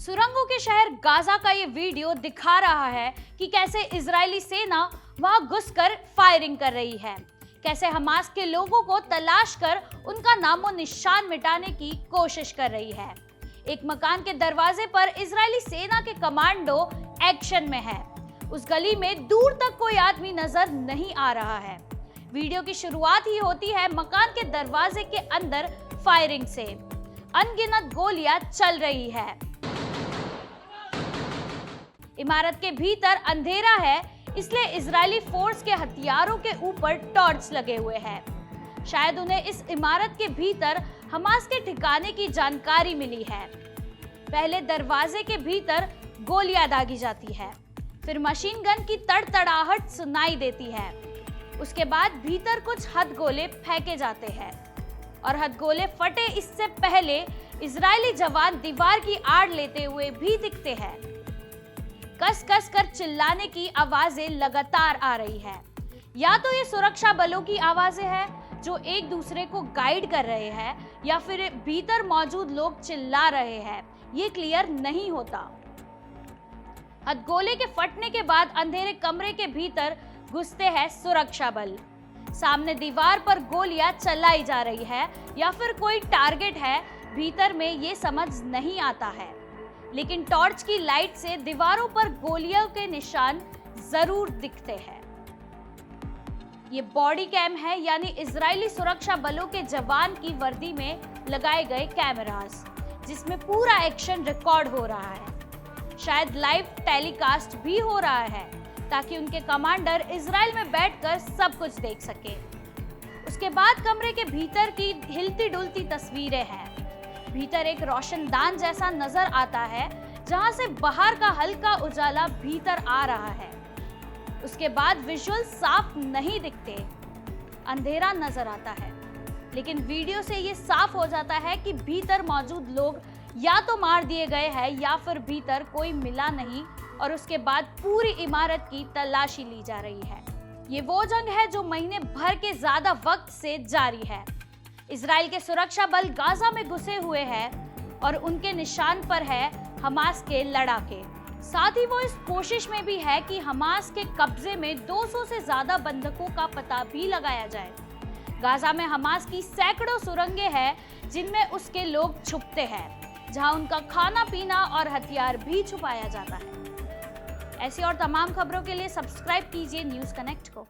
सुरंगों के शहर गाजा का ये वीडियो दिखा रहा है कि कैसे इजरायली सेना वहां घुसकर फायरिंग कर रही है, कैसे हमास के लोगों को तलाश कर उनका नामो निशान मिटाने की कोशिश कर रही है। एक मकान के दरवाजे पर इजरायली सेना के कमांडो एक्शन में है। उस गली में दूर तक कोई आदमी नजर नहीं आ रहा है। वीडियो की शुरुआत ही होती है मकान के दरवाजे के अंदर फायरिंग से। अनगिनत गोलियां चल रही है। इमारत के भीतर अंधेरा है, इसलिए इजरायली फोर्स के हथियारों के ऊपर टॉर्च लगे हुए हैं। शायद उन्हें इस इमारत के भीतर हमास के ठिकाने की जानकारी मिली है। पहले दरवाजे के भीतर गोलियां दागी जाती है, फिर मशीन गन की तड़तड़ाहट सुनाई देती है। उसके बाद भीतर कुछ हथगोले फेंके जाते हैं और हथगोले फटे इससे पहले इजरायली जवान दीवार की आड़ लेते हुए भी दिखते हैं। कस कस कर चिल्लाने की आवाजें लगातार आ रही है। या तो ये सुरक्षा बलों की आवाजें हैं जो एक दूसरे को गाइड कर रहे हैं, या फिर भीतर मौजूद लोग चिल्ला रहे हैं। ये क्लियर नहीं होता। हथगोले के फटने के बाद अंधेरे कमरे के भीतर घुसते हैं सुरक्षा बल। सामने दीवार पर गोलियां चलाई जा रही है या फिर कोई टारगेट है भीतर में, ये समझ नहीं आता है। लेकिन टॉर्च की लाइट से दीवारों पर गोलियों के निशान जरूर दिखते हैं। ये बॉडी कैम है, यानी इजरायली सुरक्षा बलों के जवान की वर्दी में लगाए गए कैमरास, जिसमें पूरा एक्शन रिकॉर्ड हो रहा है। शायद लाइव टेलीकास्ट भी हो रहा है ताकि उनके कमांडर इजराइल में बैठकर सब कुछ देख सके। उसके बाद कमरे के भीतर की हिलती डुलती तस्वीरें हैं। भीतर एक रोशनदान जैसा नजर आता है, जहां से बाहर का हल्का उजाला भीतर आ रहा है। उसके बाद विजुअल साफ नहीं दिखते, अंधेरा नजर आता है। लेकिन वीडियो से ये साफ हो जाता है कि भीतर मौजूद लोग या तो मार दिए गए हैं या फिर भीतर कोई मिला नहीं, और उसके बाद पूरी इमारत की तलाशी ली जा रही है। ये वो जंग है जो महीने भर के ज्यादा वक्त से जारी है। इजराइल के सुरक्षा बल गाजा में घुसे हुए हैं और उनके निशान पर है हमास के लड़ाके। साथ ही वो इस कोशिश में भी है कि हमास के कब्जे में 200 से ज्यादा बंधकों का पता भी लगाया जाए। गाजा में हमास की सैकड़ों सुरंगें हैं जिनमें उसके लोग छुपते हैं, जहां उनका खाना पीना और हथियार भी छुपाया जाता है। ऐसी और तमाम खबरों के लिए सब्सक्राइब कीजिए न्यूज़ कनेक्ट को।